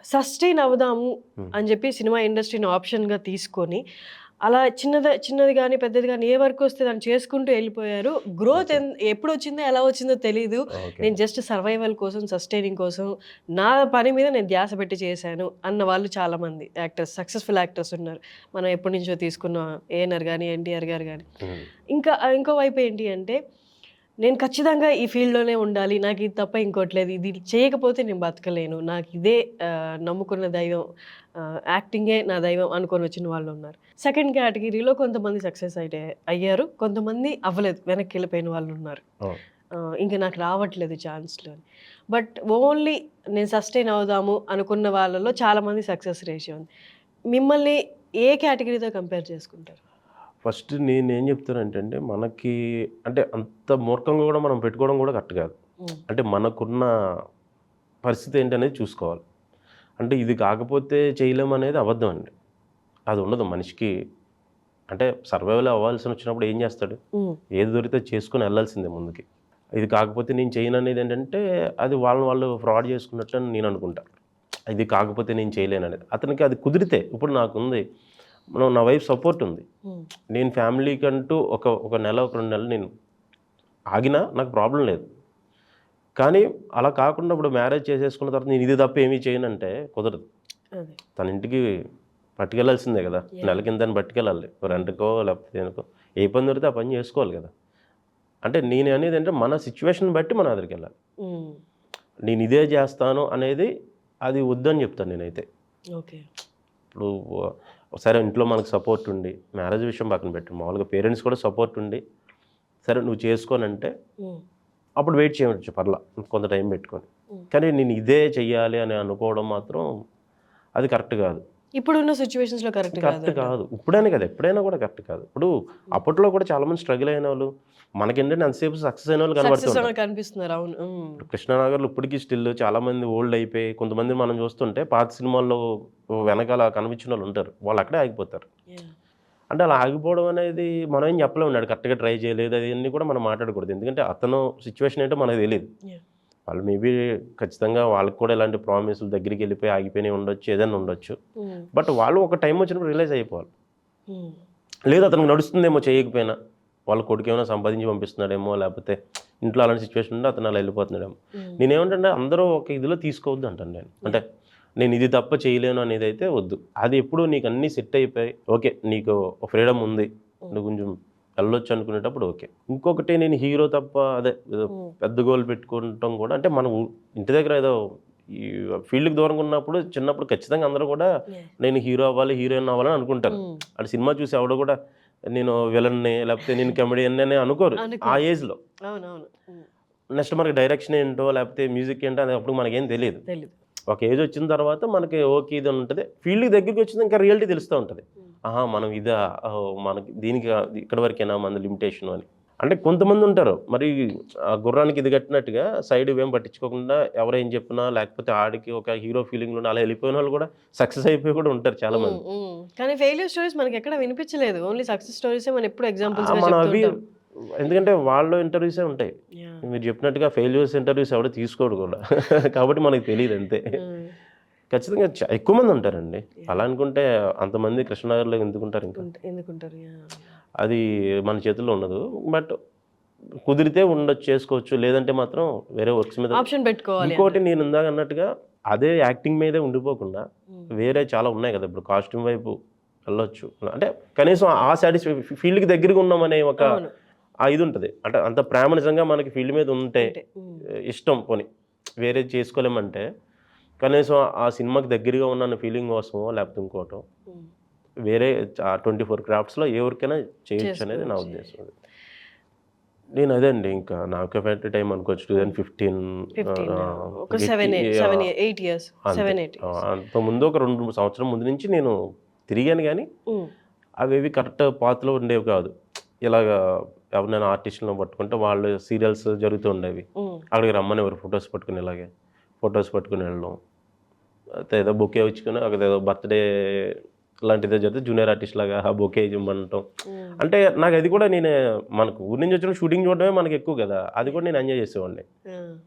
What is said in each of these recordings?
Sustain అవుదాము అని చెప్పి సినిమా ఇండస్ట్రీని ఆప్షన్‌గా తీసుకొని, అలా చిన్నది గాని, పెద్దది గాని ఏ వర్క్ వస్తే దాన్ని చేసుకుంటూ ఎళ్ళిపోయారు. Growth okay. ఎప్పుడొచ్చిందో, ఎలా వచ్చిందో తెలీదు. ఓకే. నేను జస్ట్ సర్వైవల్ కోసం, సస్టైనింగ్ కోసం, నా పని మీద నేను ధ్యాస పెట్టి చేశాను అన్న వాళ్ళు చాలామంది యాక్టర్స్, సక్సెస్‌ఫుల్ యాక్టర్స్ ఉన్నారు. మనం ఎప్పటినుంచో తీసుకున్న ఏఎన్నార్ గాని, ఎన్టీఆర్ గారు గాని. హ్మ్. ఇంకా ఇంకో వైపు ఏంటి అంటే, నేను ఖచ్చితంగా ఈ ఫీల్డ్‌లోనే ఉండాలి. నాకు ఇది తప్ప ఇంకోటి లేదు. ఇది చేయకపోతే నేను బతకలేను. నాకు ఇదే నమ్ముకున్న దైవం, యాక్టింగే నా దైవం అనుకోని వచ్చిన వాళ్ళున్నారు. సెకండ్ కేటగిరీలో కొంతమంది సక్సెస్ అయ్యారు. కొంతమంది అవ్వలేదు. వెనక్కెళ్ళిపోయిన వాళ్ళున్నారు. అవును. ఇంక నాకు రావట్లేదు ఛాన్స్‌లు అని. బట్ ఓన్లీ నేను సస్టైన్ అవుదాము అనుకున్న వాళ్ళలో చాలామంది సక్సెస్ రేషియో ఉంది. మిమ్మల్ని ఏ కేటగిరీతో కంపేర్ చేసుకుంటారు? ఫస్ట్ నేనేం చెప్తానంటే అండి, మనకి అంటే అంత మూర్ఖంగా గూడా మనం పెట్టుకోవడం గూడా కరెక్ట్ కాదు. హ్మ్. అంటే మనకున్న పరిస్థితి ఏంటనేది చూసుకోవాలి. అంటే ఇది కాకపోతే చేయలేమనేది అబద్ధం అండి. అది ఉండదు మనిషికి. అంటే సర్వైవల్ అవ్వాల్సొచ్చినప్పుడు ఏం చేస్తాడు? హ్మ్. ఏది దొరికితే అది చేసుకొని ఎళ్ళాల్సిందే ముందుకి. ఇది కాకపోతే నేను చేయననేది ఏంటంటే, అది వాళ్ళని వాళ్ళు ఫ్రాడ్ చేసుకున్నట్టు అని నేను అనుకుంటా. ఇది కాకపోతే నేను చేయలేననేది. అతనికి అది కుదిరితే ఇప్పుడు నాకుంది. నా వైఫ్ సపోర్ట్ ఉంది. హ్మ్. నేను ఫ్యామిలీకంటూ ఒక నెల, ఒక 2 నెలలు నేను ఆగినా నాకు ప్రాబ్లమ్ లేదు. కానీ అలా కాకుండా ఇప్పుడు మ్యారేజ్ చేసేసుకున్న తర్వాత నేను ఇది తప్ప ఏమీ చేయనంటే కుదరదు. అదే. తన ఇంటికి పట్టుకెళ్ళాల్సిందే కదా! యాహ్! నెలకింతని పట్టుకెళ్ళాలి. రెంట్‌కో లేకపోతే దేనికో. ఏ పని దొరికితే ఆ పని చేసుకోవాలి కదా! అంటే నేను అనేదేంటే మన సిట్యుయేషన్ బట్టి మనం అక్కడికెళ్ళాలి. హ్మ్. నేను ఇదే చేస్తాను అనేది అది వద్దని చెప్తాను నేనైతే. ఓకే. ఇప్పుడు సరే ఇంట్లో మనకు సపోర్ట్ ఉండి, మ్యారేజ్ విషయం పక్కన పెట్టు. మామూలుగా పేరెంట్స్ కూడా సపోర్ట్ ఉండి, సరే నువ్వు చేసుకోనంటే హ్మ్. అప్పుడు వెయిట్ చేయవచ్చు పర్లా. కొంత టైం పెట్టుకొని. హ్మ్. కానీ నేను ఇదే చెయ్యాలి అని అనుకోవడం మాత్రం అది కరెక్ట్ కాదు. ఇప్పుడున్న సిట్యుయేషన్స్‌లో కరెక్ట్ కరెక్ట్ కాదంటారు. కాదు. ఇప్పుడనే కాదు ఎప్పుడైనా కూడా కరెక్ట్ కాదు. ఇప్పుడు అప్పట్లో కూడా చాలామంది స్ట్రగుల్ అయినోళ్ళు, మనకేంటంటే అంతసేపు సక్సెస్ అయినోళ్ళు కనబడుతూ సక్సెస్ ఉంటారు. అలా కనిపిస్తున్నారు. అవును. హ్మ్. ఇప్పుడు 'కృష్ణానగర్‌లో' ఇప్పటికి స్టిల్ చాలామంది ఓల్డ్ అయిపోయి కొంతమందిని మనం చూస్తుంటే పాత సినిమాల్లో వెనకాల కనిపించినోళ్ళుంటారు. వాళ్ళు అక్కడే ఆగిపోతారు. యాహ్! అంటే అలా ఆగిపోవడం అనేది మనం ఏం చెప్పలేము. ఆడు కరెక్ట్‌గా ట్రై చేయలేదు అయన్నీ కూడా మనం మాట్లాడకూడదు. ఎందుకంటే అతను సిట్యుయేషన్ ఏంటో మనకు తెలీదు. యాహ్! వాళ్ళు మేబీ ఖచ్చితంగా వాళ్ళకి కూడా ఇలాంటి ప్రామిస్‌లు దగ్గరికెళ్ళిపోయి ఆగిపోయినయి ఉండొచ్చు. ఏదైనా ఉండొచ్చు. హ్మ్. బట్ వాళ్ళు ఒక టైం వచ్చినప్పుడు రియలైజ్ అయిపోవాలి. హ్మ్. లేదు అతనికి నడుస్తుందేమో చేయకపోయినా. వాళ్ళ కొడుకేమైనా సంపాదించి పంపిస్తున్నాడేమో, లేపోతే ఇంట్లో అలాంటి సిట్యుయేషన్ ఉంటే అతను అలా ఎళ్ళిపోతున్నాడేమో. హ్మ్. నేనేమంటానంటే అందరూ ఒక ఇదిలో తీసుకోవద్దు అంటాను నేను. అంటే యాహ్! నేను ఇది తప్ప చేయలేను అనేదైతే వద్దు. అది ఎప్పుడు నీకు అన్నీ సెట్ అయిపోయి, ఓకే. నీకు ఫ్రీడమ్ ఉంది. హ్మ్. నువ్వు కొంచెం వెళ్ళొచ్చు అనుకునేటప్పుడు ఓకే. ఇంకొకటి నేను హీరో తప్ప అదే ఏదో హ్మ్. పెద్ద గోల్ పెట్టుకుంటాం కూడా అంటే మనం ఇంటి దగ్గర ఏదో ఈ ఫీల్డ్‌కి దూరంగా ఉన్నప్పుడు చిన్నప్పుడు ఖచ్చితంగా అందరూ కూడా యాహ్! నేను హీరో అవ్వాలి, హీరోయిన్ అవ్వాలని అనుకుంటారు. హ్మ్. అంటే సినిమా చూసి ఎవడు కూడా నేను విలన్ని లేకపోతే నేను కమెడియన్ అని అనుకోరు. ఆ అనుకోరు. ఏజ్‌లో. అవునవును. హ్మ్. నెక్స్ట్ మనకి డైరెక్షన్ ఏంటో లేకపోతే మ్యూజిక్ ఏంటో అది అప్పుడు మనకేం తెలీదు. తెలీదు. ఒక ఏజ్ వచ్చిన తర్వాత మనకి ఓకే ఇది ఉంటది. ఫీల్డ్‌కి దగ్గరికి వచ్చింది ఇంకా రియాలిటీ తెలుస్తా ఉంటది. హ్మ్. ఆహా! మనం ఇదా ఓహ్! మనకి దీనికి ఇక్కడి వరకేనా మన లిమిటేషన్ అని. అంటే కొంతమందుంటారు. మరి గుర్రానికి ఇది కట్టినట్టుగా సైడ్ ఇవేం పట్టించుకోకుండా ఎవరేం చెప్పినా లేకపోతే ఆడికి ఒక హీరో ఫీలింగ్‌లోనే అలా వెళ్ళిపోయినోళ్ళు కూడా సక్సెస్ అయిపోయి కూడా ఉంటారు హ్మ్. చాలామంది. హ్మ్. కానీ ఫెయిల్యూర్ స్టోరీస్ మనకెక్కడ వినిపించలేదు. ఓన్లీ సక్సెస్ స్టోరీసే మనం ఎప్పుడు ఎగ్జాంపుల్స్‌గా మనం చెప్తూ అవి ఉంటాం. ఎందుకంటే వాళ్ళు ఇంటర్వ్యూసే ఉంటాయి. యాహ్! మీరు చెప్పినట్టుగా ఫెయిల్యూర్స్ ఇంటర్వ్యూస్ ఎవడు తీసుకోడు కూడా. కాబట్టి మనకు తెలీదంతే. హ్మ్. ఖచ్చితంగా ఎక్కువ మంది ఉంటారండి. యాహ్! అలా అనుకుంటే అంతమంది కృష్ణనగర్‌లో ఎందుకుంటారింకా? ఎందుకుంటారు? యాహ్! అది మన చేతుల్లో ఉండదు. బట్ కుదిరితే ఉండొచ్చు, చేసుకోవచ్చు. లేదంటే మాత్రం వేరే వర్క్స్ మీద ఆప్షన్ పెట్టుకోవాలి ఇంకోటి అంటారు. నేను ఇందాక అన్నట్టుగా అదే యాక్టింగ్ మీదే ఉండిపోకుండా హ్మ్. వేరే చాలా ఉన్నాయి కదా! ఇప్పుడు కాస్ట్యూమ్ వైపు వెళ్ళొచ్చు. అంటే కనీసం ఆ ఫీల్డ్‌కి దగ్గరగా ఉన్నామనే ఒక అవును. ఆ ఇదుంటది. అంటే అంత ప్రేమ నిజంగా మనకి ఫీల్డ్ మీద ఉంటే ఉంటే. హ్మ్. ఇష్టం పోనీ వేరేది చేసుకోలేమంటే కనీసం ఆ సినిమాకి దగ్గరగా ఉన్నాన్న ఫీలింగ్ కోసమో లేకపోతే ఇంకోటో హ్మ్. వేరే 24 క్రాఫ్ట్స్‌లో ఏ వర్కైనా చేయొచ్చనేది నా చేసుకోవచ్చు. ఉద్దేశం అది. నేను అదే అండి ఇంకా నాకు ఎఫెక్ట్ టైమ్ అనుకోవచ్చు. హ్మ్. 2015 15 ఒక గట్టి 8 ఇయర్స్. అంతే. 7, 8 ఇయర్స్. అంతకుముందు ఒక 2, 3 సంవత్సరం ముందు నుంచి నేను తిరిగాను గానీ, హ్మ్. అవేవి కరెక్ట్ పాత్‌లో ఉండేవి కాదు. ఇలాగా ఎవరినైనా ఆర్టిస్ట్‌లను పట్టుకుంటే వాళ్ళు సీరియల్స్ జరుగుతూ ఉండేవి. హ్మ్. అక్కడికి రమ్మనేవారు ఫోటోస్ పట్టుకొని ఇలాగే. ఫోటోస్ పట్టుకొని వెళ్ళడం. అయితే ఏదో బొకే ఇచ్చుకొని అక్కడేదో బర్త్‌డే లాంటిదో జరిగితే జూనియర్ ఆర్టిస్ట్ లాగా ఆ బొకే ఇవ్వమంటం. హ్మ్. అంటే నాకది కూడా మనకు ఊరు నుంచి వచ్చిన షూటింగ్ చూడడమే మనకెక్కువ గదా! అది కూడా యాహ్! నేను ఎంజాయ్ చేసేవాడిని. ఆ!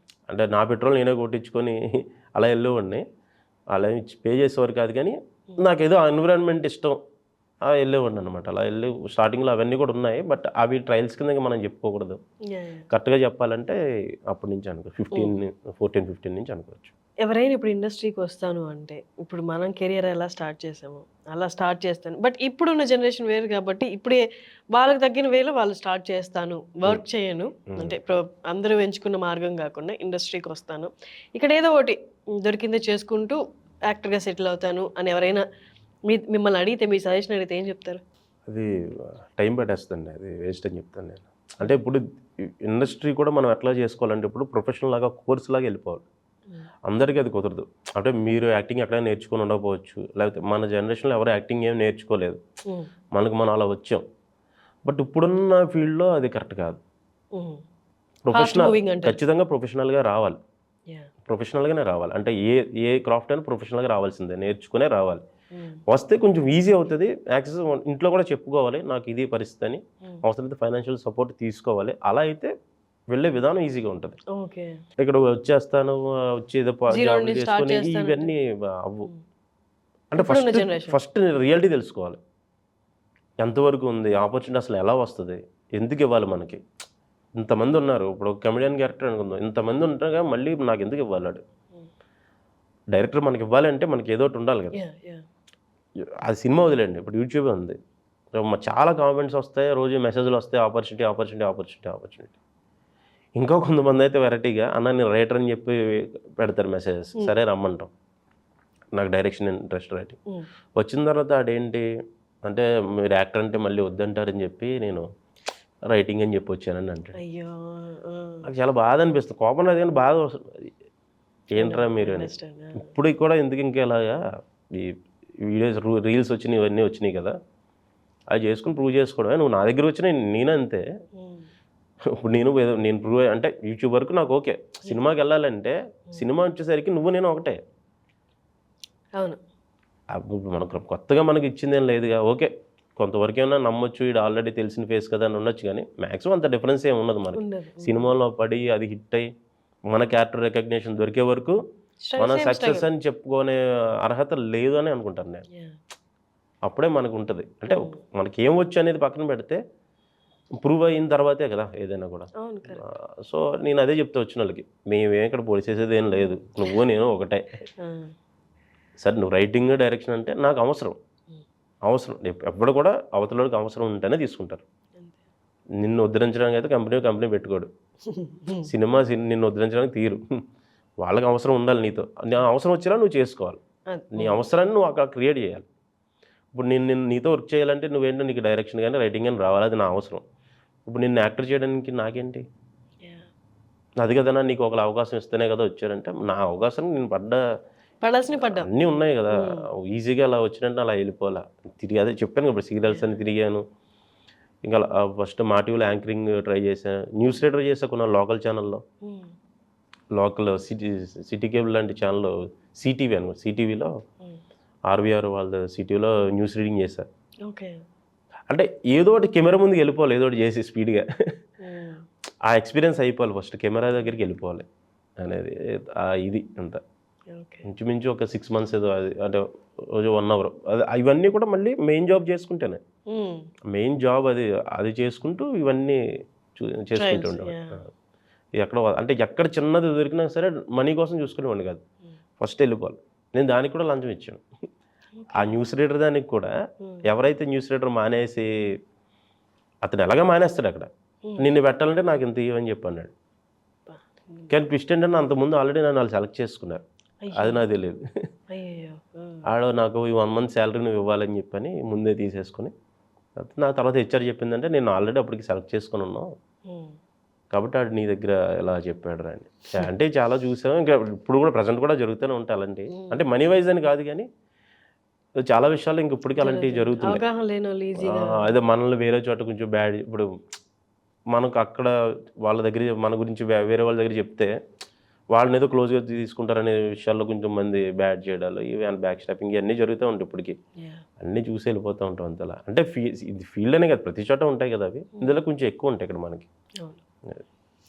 అంటే నా పెట్రోల్ నేనే కొట్టించుకొని అలా ఎళ్ళేవాడిని. అలా పే చేసేవారు కాదు, కానీ నాకేదో ఆ ఎన్విరాన్మెంట్ ఇష్టం, వెళ్ళేవాడిని అనమాట. అలా వెళ్ళి స్టార్టింగ్లో అవన్నీ కూడా ఉన్నాయి, బట్ అవి ట్రయల్స్ కింద మనం చెప్పుకోకూడదు. కరెక్ట్గా చెప్పాలంటే అప్పటి నుంచి అనుకో 14-15 నుంచి అనుకోవచ్చు. ఎవరైనా ఇప్పుడు ఇండస్ట్రీకి వస్తాను అంటే, ఇప్పుడు మనం కెరియర్ ఎలా స్టార్ట్ చేసామో అలా స్టార్ట్ చేస్తాను. బట్ ఇప్పుడున్న జనరేషన్ వేరు కాబట్టి ఇప్పుడే వాళ్ళకి తగ్గిన వేలో వాళ్ళు స్టార్ట్ చేస్తాను, వర్క్ చేయను అంటే అందరూ ఎంచుకున్న మార్గం కాకుండా ఇండస్ట్రీకి వస్తాను, ఇక్కడ ఏదో ఒకటి దొరికిందే చేసుకుంటూ యాక్టర్గా సెటిల్ అవుతాను అని ఎవరైనా మిమ్మల్ని అడిగితే, మీ సజెషన్ అడిగితే ఏం చెప్తారు? అది టైం పట్టేస్తుంది, అది వేస్ట్ అని చెప్తాను నేను. అంటే ఇప్పుడు ఇండస్ట్రీ కూడా మనం ఎట్లా చేసుకోవాలంటే ఇప్పుడు ప్రొఫెషనల్ లాగా కోర్స్ లాగా వెళ్ళిపోవాలి. అందరికీ అది కుదరదు. అంటే మీరు యాక్టింగ్ ఎక్కడైనా నేర్చుకొని ఉండకపోవచ్చు, లేకపోతే మన జనరేషన్లో ఎవరు యాక్టింగ్ ఏం నేర్చుకోలేదు, మనం అలా వచ్చాం. బట్ ఇప్పుడున్న ఫీల్డ్లో అది కరెక్ట్ కాదు. ఖచ్చితంగా ప్రొఫెషనల్గా రావాలి, ప్రొఫెషనల్గానే రావాలి. అంటే ఏ క్రాఫ్ట్ అయినా ప్రొఫెషనల్గా రావాల్సిందే, నేర్చుకునే రావాలి. వస్తే కొంచెం ఈజీ అవుతుంది యాక్సెస్. ఇంట్లో కూడా చెప్పుకోవాలి నాకు ఇది పరిస్థితి అని, అవసరమైతే ఫైనాన్షియల్ సపోర్ట్ తీసుకోవాలి. అలా అయితే వెళ్ళే విధానం ఈజీగా ఉంటుంది. ఇక్కడ వచ్చేస్తాను వచ్చేదో జాబ్ చేసుకొని ఇవన్నీ అవ్వు. అంటే ఫస్ట్ రియాలిటీ తెలుసుకోవాలి, ఎంతవరకు ఉంది ఆపర్చునిటీ, అసలు ఎలా వస్తుంది, ఎందుకు ఇవ్వాలి మనకి. ఇంతమంది ఉన్నారు, ఇప్పుడు కమెడియన్ క్యారెక్టర్ అనుకుందాం, ఇంతమంది ఉంటారుగా, మళ్ళీ నాకు ఎందుకు ఇవ్వాలి. డైరెక్టర్ మనకి ఇవ్వాలంటే మనకి ఏదో ఒకటి ఉండాలి కదా. అది సినిమా వదిలేండి, ఇప్పుడు యూట్యూబే ఉంది, చాలా కామెంట్స్ వస్తాయి, రోజు మెసేజ్లు వస్తాయి, ఆపర్చునిటీ ఆపర్చునిటీ ఆపర్చునిటీ ఆపర్చునిటీ. ఇంకో కొంతమంది అయితే వెరైటీగా అన్న నేను రైటర్ అని చెప్పి పెడతారు మెసేజెస్. సరే రమ్మంటాం, నాకు డైరెక్షన్ ఇంట్రెస్ట్ రైటింగ్. వచ్చిన తర్వాత అదేంటి అంటే మీరు యాక్టర్ అంటే మళ్ళీ వద్దంటారని చెప్పి నేను రైటింగ్ అని చెప్పి వచ్చానని అంటాడు. నాకు చాలా బాధ అనిపిస్తుంది, కోపం లేదు కానీ బాధ వస్తుంది. ఏంట్రా మీరు అని. ఇప్పుడు కూడా ఎందుకు ఇంకా ఇలాగా ఈ వీడియోస్ రీల్స్ వచ్చినాయి, ఇవన్నీ వచ్చినాయి కదా, అది చేసుకుని ప్రూవ్ చేసుకోవడమే. నువ్వు నా దగ్గర వచ్చిన నేనంతే. ఇప్పుడు నేను ప్రూవ్ అంటే యూట్యూబ్ వరకు నాకు ఓకే, సినిమాకి వెళ్ళాలంటే సినిమా వచ్చేసరికి నేను ఒకటే. అవును, ఇప్పుడు మనకు కొత్తగా మనకి ఇచ్చిందేం లేదుగా, ఓకే కొంతవరకు ఏమన్నా నమ్మొచ్చు, ఇది ఆల్రెడీ తెలిసిన ఫేస్ కదా అని ఉండొచ్చు, కానీ మ్యాక్సిమం అంత డిఫరెన్స్ ఏమి ఉండదు మనకి. సినిమాలో పడి అది హిట్ అయ్యి మన క్యారెక్టర్ రికగ్నిషన్ దొరికే వరకు మన సక్సెస్ అని చెప్పుకునే అర్హత లేదు అని అనుకుంటాను నేను. అప్పుడే మనకు ఉంటుంది. అంటే మనకి ఏం వచ్చు అనేది పక్కన పెడితే ప్రూవ్ అయిన తర్వాతే కదా ఏదైనా కూడా. సో నేను అదే చెప్తా వచ్చిన వాళ్ళకి, మేమేం ఇక్కడ పొడిచేసేది ఏం లేదు, నువ్వు నేను ఒకటే. సరే నువ్వు రైటింగ్ డైరెక్షన్ అంటే నాకు అవసరం ఎప్పుడు కూడా అవతలకి అవసరం ఉంటేనే తీసుకుంటారు. నిన్ను ఉద్ధరించడానికి అయితే కంపెనీ పెట్టుకోడు, సినిమా నిన్ను ఉద్ధరించడానికి తీరు. వాళ్ళకి అవసరం ఉండాలి నీతో, నీ అవసరం వచ్చేలా నువ్వు చేసుకోవాలి, నీ అవసరాన్ని నువ్వు అక్కడ క్రియేట్ చేయాలి. ఇప్పుడు నేను నీతో వర్క్ చేయాలంటే నువ్వేంటో నీకు డైరెక్షన్ కానీ రైటింగ్ కానీ రావాలి, అది నా అవసరం. ఇప్పుడు నిన్ను యాక్టర్ చేయడానికి నాకేంటి, అది కదన్నా నీకు ఒక అవకాశం ఇస్తేనే కదా వచ్చారంటే, నా అవకాశం నేను పడ్డా అన్నీ ఉన్నాయి కదా, ఈజీగా అలా వచ్చినట్టు అలా వెళ్ళిపోవాలా. తిరిగి అదే చెప్పాను ఇప్పుడు సీరియల్స్ అని తిరిగాను, ఇంకా ఫస్ట్ మా టీవీలో యాంకరింగ్ ట్రై చేశాను, న్యూస్ రీడర్ చేసా కొన్ని లోకల్ ఛానల్లో, లోకల్ సిటీ కేబుల్ లాంటి ఛానల్లో, సిటీవీ అనమాట, సిటీవీలో ఆర్వీఆర్ వాళ్ళ సిటీలో న్యూస్ రీడింగ్ చేశారు. అంటే ఏదో ఒకటి కెమెరా ముందుకు వెళ్ళిపోవాలి, ఏదో ఒకటి చేసి స్పీడ్గా ఆ ఎక్స్పీరియన్స్ అయిపోవాలి, ఫస్ట్ కెమెరా దగ్గరికి వెళ్ళిపోవాలి అనేది ఇది అంతా. ఇంచుమించు ఒక 6 months ఏదో, అది అంటే రోజు 1 hour, అది ఇవన్నీ కూడా మళ్ళీ మెయిన్ జాబ్ చేసుకుంటేనే, మెయిన్ జాబ్ అది చేసుకుంటూ ఇవన్నీ చేసుకుంటూ ఉంటాం. ఎక్కడ అంటే ఎక్కడ చిన్నది దొరికినా సరే మనీ కోసం చూసుకునేవాడిని కాదు, ఫస్ట్ వెళ్ళిపోవాలి. నేను దానికి కూడా లంచం ఇచ్చాను. ఆ న్యూస్ రీడర్ దానికి కూడా ఎవరైతే న్యూస్ రీడర్ మానేసి, అతను ఎలాగా మానేస్తాడు అక్కడ, నిన్ను పెట్టాలంటే నాకు ఇంత ఇవ్వని చెప్పి అన్నాడు. కానీ ట్విస్ట్ ఏంటంటే అంతకుముందు ఆల్రెడీ నన్ను వాళ్ళు సెలెక్ట్ చేసుకున్నారు, అది నాకు తెలియదు. ఆడ నాకు ఈ 1 month శాలరీ నువ్వు ఇవ్వాలని చెప్పని ముందే తీసేసుకుని, నా తర్వాత హెచ్ఆర్ చెప్పిందంటే నేను ఆల్రెడీ అప్పటికి సెలెక్ట్ చేసుకుని ఉన్నావు కాబట్టి ఆడు నీ దగ్గర ఎలా చెప్పాడు రా అని. అంటే చాలా చూసాం, ఇంకా ఇప్పుడు కూడా ప్రజెంట్ కూడా జరుగుతూనే ఉంటాయి అలాంటి, అంటే మనీ వైజ్ అని కాదు కానీ చాలా విషయాలు ఇంక ఇప్పటికీ అలాంటివి జరుగుతున్నాయి. అదే మనల్ని వేరే చోట కొంచెం బ్యాడ్, ఇప్పుడు మనకు అక్కడ వాళ్ళ దగ్గర మన గురించి వేరే వాళ్ళ దగ్గర చెప్తే వాళ్ళని ఏదో క్లోజ్గా తీసుకుంటారనే విషయాల్లో కొంచెం మంది బ్యాడ్ చేయడాలు, ఇవి బ్యాక్ స్టాపింగ్ ఇవన్నీ జరుగుతూ ఉంటాయి. ఇప్పటికి అన్నీ చూసి వెళ్ళిపోతూ ఉంటాం అంతలా. అంటే ఇది ఫీల్డ్ అనే కదా, ప్రతి చోట ఉంటాయి కదా అవి, ఇందులో కొంచెం ఎక్కువ ఉంటాయి ఇక్కడ మనకి.